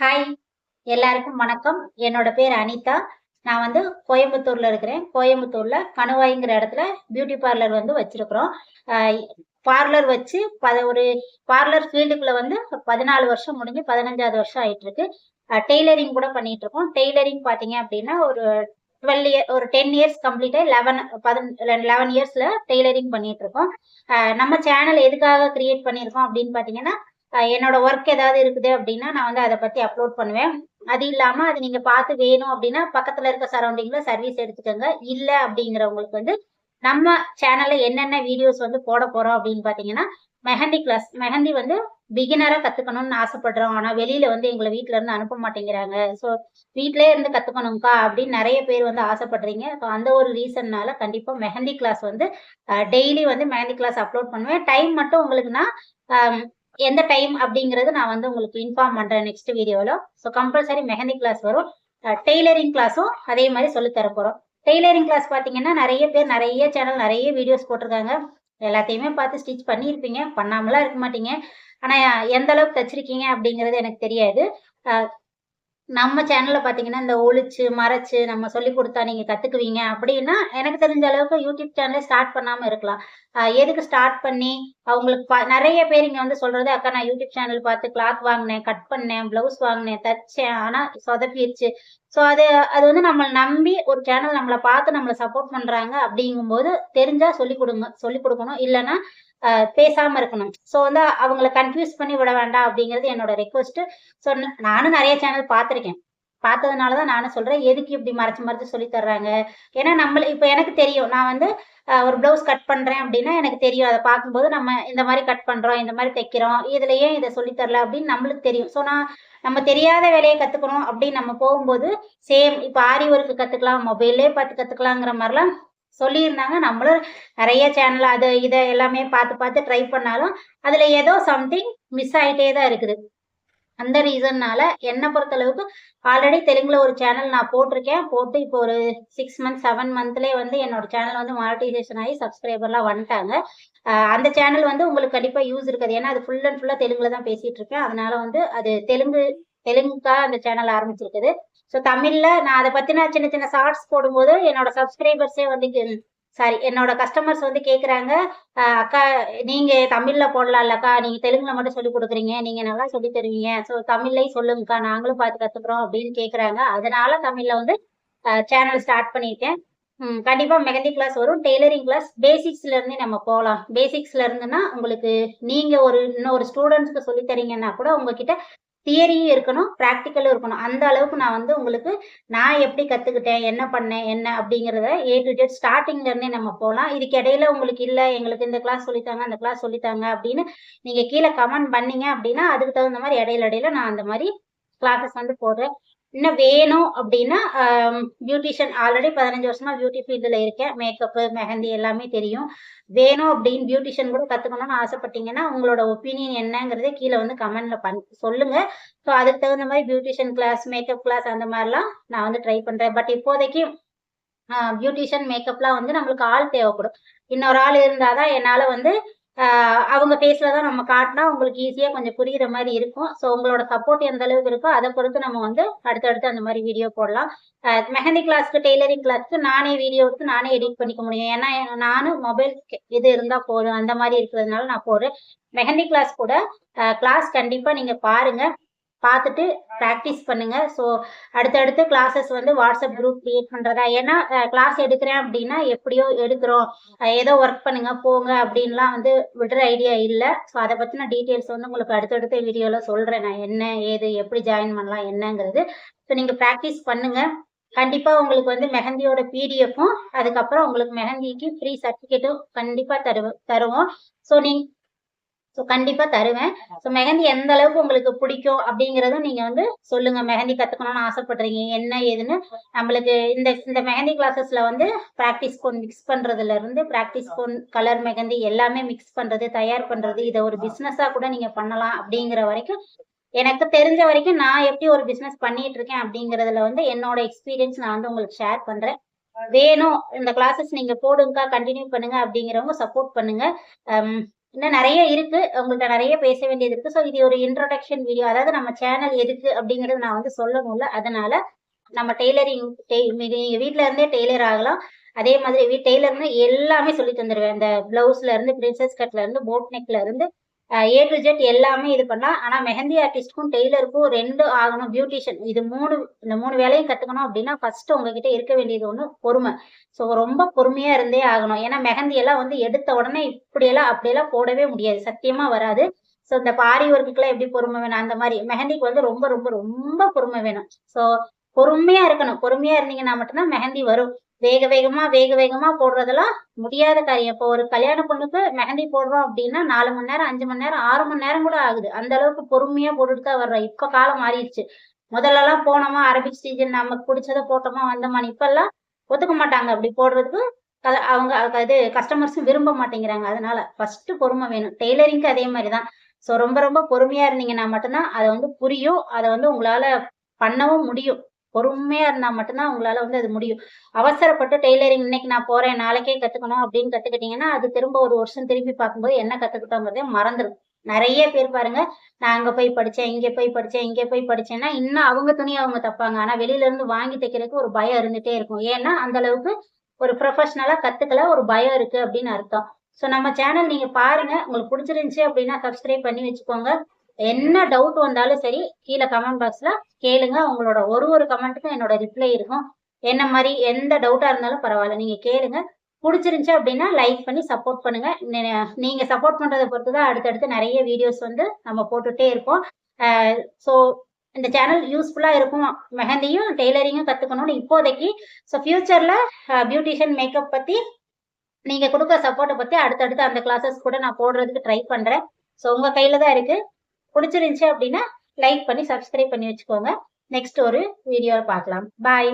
Hi, எல்லாருக்கும் வணக்கம். என்னோட பேர் அனிதா. நான் வந்து கோயம்புத்தூர்ல இருக்கிறேன். கோயம்புத்தூர்ல கணுவாய்ங்கிற இடத்துல பியூட்டி பார்லர் வந்து வச்சிருக்கிறோம். அ பார்லர் வச்சு ஒரு பார்லர் ஃபீல்டுக்குள்ள வந்து 14 வருஷம் முடிஞ்சு 15வது வருஷம் ஆயிட்டிருக்கு. டெய்லரிங் கூட பண்ணிட்டு இருக்கோம். டெய்லரிங் பார்த்தீங்க அப்படின்னா, ஒரு 10 இயர்ஸ் கம்ப்ளீட்டா 11 இயர்ஸ்ல டெய்லரிங் பண்ணிட்டு இருக்கோம். நம்ம சேனல் எதுக்காக கிரியேட் பண்ணியிருக்கோம் அப்படின்னு பார்த்தீங்கன்னா, என்னோட ஒர்க் ஏதாவது இருக்குது அப்படின்னா நான் வந்து அதை பத்தி அப்லோட் பண்ணுவேன். அது இல்லாம அது நீங்க பார்த்து வேணும் அப்படின்னா பக்கத்துல இருக்க சரௌண்டிங்ல சர்வீஸ் எடுத்துக்கோங்க. இல்ல அப்படிங்கிறவங்களுக்கு வந்து நம்ம சேனல்ல என்னென்ன வீடியோஸ் வந்து போட போறோம் அப்படின்னு பாத்தீங்கன்னா, மெஹந்தி கிளாஸ். மெஹந்தி வந்து பிகினரா கத்துக்கணும்னு ஆசைப்படுறோம். ஆனா வெளியில வந்து எங்களை வீட்ல இருந்து அனுப்ப மாட்டேங்கிறாங்க. ஸோ வீட்லயே இருந்து கத்துக்கணும்க்கா அப்படின்னு நிறைய பேர் வந்து ஆசைப்படுறீங்க. ஸோ அந்த ஒரு ரீசன்னால கண்டிப்பா மெஹந்தி கிளாஸ் வந்து டெய்லி வந்து மெஹந்தி கிளாஸ் அப்லோட் பண்ணுவேன். டைம் மட்டும் உங்களுக்கு நான் எந்த டைம் அப்படிங்கிறது நான் வந்து உங்களுக்கு இன்ஃபார்ம் பண்றேன் நெக்ஸ்ட் வீடியோல. ஸோ கம்பல்சரி மெஹந்தி கிளாஸ் வரும். டெய்லரிங் கிளாஸும் அதே மாதிரி சொல்லி தர போறோம். டெய்லரிங் கிளாஸ் பாத்தீங்கன்னா நிறைய பேர் நிறைய சேனல் நிறைய வீடியோஸ் போட்டிருக்காங்க. எல்லாத்தையுமே பார்த்து ஸ்டிச் பண்ணியிருப்பீங்க. பண்ணாமலாம் இருக்க மாட்டீங்க. ஆனா எந்த அளவுக்கு தச்சிருக்கீங்க அப்படிங்கிறது எனக்கு தெரியாது. அஹ் நம்ம சேனல்ல பார்த்தீங்கன்னா, இந்த ஒளிச்சு, மறைச்சு நம்ம சொல்லிக் குடுத்தா நீங்க கத்துக்குவீங்க அப்படின்னா, எனக்கு தெரிஞ்ச அளவுக்கு யூடியூப் சேனலே ஸ்டார்ட் பண்ணாம இருக்கலாம். எதுக்கு ஸ்டார்ட் பண்ணி அவங்களுக்கு நெறைய பேர் இங்க வந்து சொல்றது, "அக்கா நான் யூடியூப் சேனல் பார்த்து கிளாத் வாங்குனேன், கட் பண்ணேன், ப்ளவுஸ் வாங்குனேன், தச்சேன். ஆனா சொதப்பிருச்சு." ஸோ அது அது வந்து நம்மள நம்பி ஒரு சேனல் நம்மள பார்த்து நம்மள சப்போர்ட் பண்றாங்க அப்படிங்கும்போது, தெரிஞ்சா சொல்லிக் குடுங்க. சொல்லிக் குடுக்கணும். இல்லன்னா பேசாம இருக்கணும். ஸோ வந்து அவங்கள கன்ஃப்யூஸ் பண்ணி விட வேண்டாம் அப்படிங்கிறது என்னோட ரெக்வெஸ்ட். ஸோ நானும் நெறைய சேனல் பார்த்துருக்கேன். பார்த்ததுனால தான் நானும் சொல்றேன். எதுக்கு இப்படி மறைச்சு மறைச்சு சொல்லி தர்றாங்க? ஏன்னா இப்ப எனக்கு தெரியும். நான் வந்து ஒரு ப்ளவுஸ் கட் பண்றேன் அப்படின்னா எனக்கு தெரியும். அத பார்க்கும்போது நம்ம இந்த மாரி கட் பண்றோம், இந்த மாரி தைக்கிறோம். இதுல ஏன் இத சொல்லி தரல அப்படின்னு நம்மளுக்கு தெரியும். ஸோ நம்ம தெரியாத வேலைய கத்துக்கணும் அப்படின்னு நம்ம போகும்போது, சேம் இப்ப ஆரி ஒர்க் கத்துக்கலாம், மொபைல்லயே பார்த்து கத்துக்கலாங்கிற மாரிலாம் சொல்லியிருந்தாங்க. நம்மளும் நெறைய சேனல் அது இத எல்லாமே பார்த்து பார்த்து ட்ரை பண்ணாலும், அதுல ஏதோ சம்திங் மிஸ் ஆயிட்டே தான் இருக்குது. அந்த ரீசன்னால என்ன பொறுத்தளவுக்கு ஆல்ரெடி தெலுங்குல ஒரு சேனல் நான் போட்டிருக்கேன். போட்டு இப்போ ஒரு 6 மந்த்ஸ், 7 மந்த்லயே வந்து என்னோட சேனல் வந்து மானிட்டைசேஷன் ஆகி சப்ஸ்கிரைபர்லாம் வந்துட்டாங்க. அந்த சேனல் வந்து உங்களுக்கு கண்டிப்பா யூஸ் இருக்காது. ஏன்னா அது ஃபுல் அண்ட் ஃபுல்லா தெலுங்குல தான் பேசிட்டு இருக்கேன். அதனால வந்து அது தெலுங்குக்கா அந்த சேனல் ஆரம்பிச்சிருக்குது. ஸோ தமிழ்ல நான் அத பத்தின சின்ன சின்ன ஷார்ட்ஸ் போடும்போது என்னோட சப்ஸ்கிரைபர்ஸே வந்து சாரி என்னோட கஸ்டமர்ஸ் வந்து கேட்குறாங்க, "அக்கா நீங்க தமிழ்ல போடலாம்லக்கா, நீங்க தெலுங்குல மட்டும் சொல்லிக் குடுக்குறீங்க. நீங்க நல்லா சொல்லித் தருவீங்க. ஸோ தமிழ்லயும் சொல்லுங்கக்கா, நாங்களும் பார்த்து கத்துக்குறோம்." அப்படின்னு கேட்குறாங்க. அதனால தமிழ்ல வந்து சேனல் ஸ்டார்ட் பண்ணியிருக்கேன். கண்டிப்பா மெஹந்தி கிளாஸ் வரும். டெய்லரிங் கிளாஸ் பேசிக்ஸ்ல இருந்தே நம்ம போலாம். பேசிக்ஸ்ல இருந்துன்னா உங்களுக்கு நீங்க இன்னொரு ஸ்டூடண்ட்ஸ்க்கு சொல்லித் தரீங்கன்னா கூட உங்ககிட்ட தியரியும் இருக்கணும், பிராக்டிகலும் இருக்கணும். அந்த அளவுக்கு நான் வந்து உங்களுக்கு நான் எப்படி கத்துக்கிட்டேன், என்ன பண்ணேன், என்ன அப்படிங்கிறத ஏ டூ ஜெட் ஸ்டார்ட்டிங்ல இருந்தே நம்ம போலாம். இதுக்கு இடையில உங்களுக்கு இல்ல எங்களுக்கு இந்த கிளாஸ் சொல்லித்தாங்க, அந்த கிளாஸ் சொல்லித்தாங்க அப்படின்னு நீங்க கீழ கமெண்ட் பண்ணீங்க அப்படின்னா, அதுக்கு தகுந்த மாரி இடையில இடையில நான் அந்த மாரி கிளாஸஸ் வந்து போடுறேன். இன்னும் வேணும் அப்படின்னா, பியூட்டிஷியன் ஆல்ரெடி 15 வருஷமா பியூட்டி ஃபீல்டுல இருக்கேன். மேக்கப்பு, மெஹந்தி எல்லாமே தெரியும். வேணும் அப்படின்னு பியூட்டிஷியன் கூட கத்துக்கணும்னு ஆசைப்பட்டீங்கன்னா, உங்களோட ஒப்பீனியன் என்னங்கிறத கீழ வந்து கமெண்ட்ல சொல்லுங்க. ஸோ அதுக்கு தகுந்த மாரி பியூட்டிஷியன் கிளாஸ், மேக்கப் கிளாஸ் அந்த மாரிலாம் நான் வந்து ட்ரை பண்றேன். பட் இப்போதைக்கு பியூட்டிஷியன், மேக்கப்லாம் வந்து நம்மளுக்கு ஆள் தேவைப்படும். இன்னொரு ஆள் இருந்தா தான் என்னால வந்து அ அவங்க ஃபேஸ்ல தான் நம்ம காட்டுனா உங்களுக்கு ஈஸியா கொஞ்சம் புரியிற மாரி இருக்கும். ஸோ உங்களோட சப்போர்ட் எந்த அளவுக்கு இருக்கோ, அத பொறுத்து நம்ம வந்து அடுத்தடுத்து அந்த மாரி வீடியோ போடலாம். மெஹந்தி கிளாஸ்க்கு, டெய்லரிங் கிளாஸ்க்கு நானே வீடியோ எடுத்து நானே எடிட் பண்ணிக்க முடியும். ஏன்னா நானும் மொபைல் இது இருந்தா போதும். அந்த மாரி இருக்கிறதுனால நான் போடுறேன். மெஹந்தி கிளாஸ் கூட கிளாஸ் கண்டிப்பா நீங்க பாருங்க. பார்த்துட்டு பிராக்டிஸ் பண்ணுங்க. ஸோ அடுத்தடுத்து கிளாஸஸ் வந்து வாட்ஸ்அப் குரூப் கிரியேட் பண்றதா ஏன்னா கிளாஸ் எடுக்கிறேன் அப்படின்னா எப்படியோ எடுக்கிறோம், ஏதோ ஒர்க் பண்ணுங்க போங்க அப்படின்லாம் வந்து விடுற ஐடியா இல்லை. ஸோ அதை பற்றின டீட்டெயில்ஸ் வந்து உங்களுக்கு அடுத்தடுத்த வீடியோவில் சொல்கிறேன். நான் என்ன ஏது எப்படி ஜாயின் பண்ணலாம் என்னங்கிறது. ஸோ நீங்கள் ப்ராக்டிஸ் பண்ணுங்க. கண்டிப்பா உங்களுக்கு வந்து மெஹந்தியோட பிடிஎஃப்பும் அதுக்கப்புறம் உங்களுக்கு மெஹந்திக்கு ஃப்ரீ சர்டிஃபிகேட்டும் கண்டிப்பா தருவோம். ஸோ கண்டிப்பா தருவேன். ஸோ மெஹந்தி எந்த அளவுக்கு உங்களுக்கு பிடிக்கும் அப்படிங்கிறதும் நீங்க வந்து சொல்லுங்க. மெஹந்தி கத்துக்கணும்னு ஆசைப்படுறீங்க என்ன ஏதுன்னு. நம்மளுக்கு இந்த இந்த மெஹந்தி கிளாஸஸ்ல வந்து பிராக்டிஸ் கோன் மிக்ஸ் பண்றதுல இருந்து பிராக்டிஸ் கோன், கலர் மெஹந்தி எல்லாமே மிக்ஸ் பண்றது, தயார் பண்றது, இதை ஒரு பிசினஸா கூட நீங்க பண்ணலாம் அப்படிங்கிற வரைக்கும் எனக்கு தெரிஞ்ச வரைக்கும் நான் எப்படி ஒரு பிசினஸ் பண்ணிட்டு இருக்கேன் அப்படிங்கறதுல வந்து என்னோட எக்ஸ்பீரியன்ஸ் நான் வந்து உங்களுக்கு ஷேர் பண்றேன். வேணும் இந்த கிளாஸஸ் நீங்க போடுங்கக்கா, கண்டினியூ பண்ணுங்க அப்படிங்கிறவங்க சப்போர்ட் பண்ணுங்க. இன்னும் நிறைய இருக்கு, உங்கள்ட்ட நிறைய பேச வேண்டியது இருக்கு. ஸோ இது ஒரு இன்ட்ரோடக்ஷன் வீடியோ. அதாவது நம்ம சேனல் எதுக்கு அப்படிங்கறது நான் வந்து சொல்லணும்ல. அதனால நம்ம டெய்லரிங் நீங்க வீட்ல இருந்தே டெய்லர் ஆகலாம். அதே மாதிரி டெய்லர்னு எல்லாமே சொல்லி தந்துருவேன். இந்த பிளவுஸ்ல இருந்து, பிரின்சஸ் கட்ல இருந்து, போட் நெக்ல இருந்து ஏ டு ஜெட் எல்லாமே இது பண்ணலாம். ஆனா மெஹந்தி ஆர்டிஸ்ட்க்கும் டெய்லருக்கும் 2 ஆகணும். பியூட்டிஷியன் இது 3 இந்த 3 வேலையும் கத்துக்கணும் அப்படின்னா ஃபர்ஸ்ட் உங்ககிட்ட இருக்க வேண்டியது ஒண்ணு பொறுமை. ஸோ ரொம்ப பொறுமையா இருந்தே ஆகணும். ஏன்னா மெஹந்தி எல்லாம் வந்து எடுத்த உடனே இப்படியெல்லாம் அப்படியெல்லாம் போடவே முடியாது. சத்தியமா வராது. ஸோ இந்த ஆரி ஒர்க்குக்கெல்லாம் எப்படி பொறுமை வேணும் அந்த மாதிரி மெஹந்திக்கு வந்து ரொம்ப ரொம்ப ரொம்ப பொறுமை வேணும். ஸோ பொறுமையா இருக்கணும். பொறுமையா இருந்தீங்கன்னா மட்டும்தான் மெஹந்தி வரும். வேக வேகமா போடுறதெல்லாம் முடியாத காரியம். இப்போ ஒரு கல்யாண பொண்ணுக்கு மெஹந்தி போடுறோம் அப்படின்னா 4 மணி நேரம், 5 மணி நேரம், 6 மணி நேரம் கூட ஆகுது. அந்த அளவுக்கு பொறுமையா போட்டுட்டு தான் வர்றோம். இப்ப காலம் மாறிடுச்சு. முதல்ல எல்லாம் போனோமா அரபிக் சீசன் நமக்கு பிடிச்சதை போட்டோமா வந்தோமா. இப்ப எல்லாம் ஒத்துக்க மாட்டாங்க அப்படி போடுறதுக்கு. அவங்க இது கஸ்டமர்ஸும் விரும்ப மாட்டேங்கிறாங்க. அதனால ஃபர்ஸ்ட் பொறுமை வேணும். டெய்லரிங்க்கு அதே மாதிரிதான். ஸோ ரொம்ப ரொம்ப பொறுமையா இருந்தீங்கன்னா மட்டும்தான் அதை வந்து புரியும். அதை வந்து உங்களால பண்ணவும் முடியும். பொறுமையா இருந்தா மட்டும்தான் உங்களால வந்து அது முடியும். அவசரப்பட்டு டெய்லரிங் இன்னைக்கு நான் போறேன் நாளைக்கே கத்துக்கணும் அப்படின்னு கத்துக்கிட்டீங்கன்னா அது திரும்ப ஒரு வருஷம் திரும்பி பார்க்கும்போது என்ன கத்துக்கிட்டோங்கிறதே மறந்துடும். நிறைய பேர் பாருங்க, நான் அங்க போய் படிச்சேன், இங்க போய் படிச்சேன், இங்க போய் படிச்சேன்னா இன்னும் அவங்க துணியை அவங்க தப்பாங்க. ஆனா வெளியில இருந்து வாங்கி தைக்கிறதுக்கு ஒரு பயம் இருந்துட்டே இருக்கும். ஏன்னா அந்த அளவுக்கு ஒரு ப்ரொஃபஷனலா கத்துக்கல, ஒரு பயம் இருக்கு அப்படின்னு அர்த்தம். ஸோ நம்ம சேனல் நீங்க பாருங்க, உங்களுக்கு பிடிச்சிருந்துச்சு அப்படின்னா சப்ஸ்கிரைப் பண்ணி வச்சுக்கோங்க. என்ன டவுட் வந்தாலும் சரி கீழே கமெண்ட் பாக்ஸ்ல கேளுங்க. உங்களோட ஒரு கமெண்ட்டுக்கும் என்னோட ரிப்ளை இருக்கும். என்ன மாதிரி எந்த டவுட்டா இருந்தாலும் பரவாயில்ல, நீங்க கேளுங்க. பிடிச்சிருந்துச்சு அப்படின்னா லைக் பண்ணி சப்போர்ட் பண்ணுங்க. நீங்க சப்போர்ட் பண்றதை பொறுத்து தான் அடுத்தடுத்து நிறைய வீடியோஸ் வந்து நம்ம போட்டுட்டே இருப்போம். ஸோ இந்த சேனல் யூஸ்ஃபுல்லா இருக்கும். மெஹந்தியும் டெய்லரிங்கும் கத்துக்கணும்னு இப்போதைக்கு. ஸோ ஃபியூச்சர்ல பியூட்டிஷியன் மேக்கப் பத்தி நீங்க கொடுக்குற சப்போர்ட்டை பத்தி அடுத்தடுத்து அந்த கிளாஸஸ் கூட நான் போடுறதுக்கு ட்ரை பண்றேன். ஸோ உங்க கையில தான் இருக்கு. பிடிச்சிருந்துச்சு அப்படின்னா லைக் பண்ணி சப்ஸ்கிரைப் பண்ணி வச்சுக்கோங்க. நெக்ஸ்ட் ஒரு வீடியோவை பார்க்கலாம். பாய்.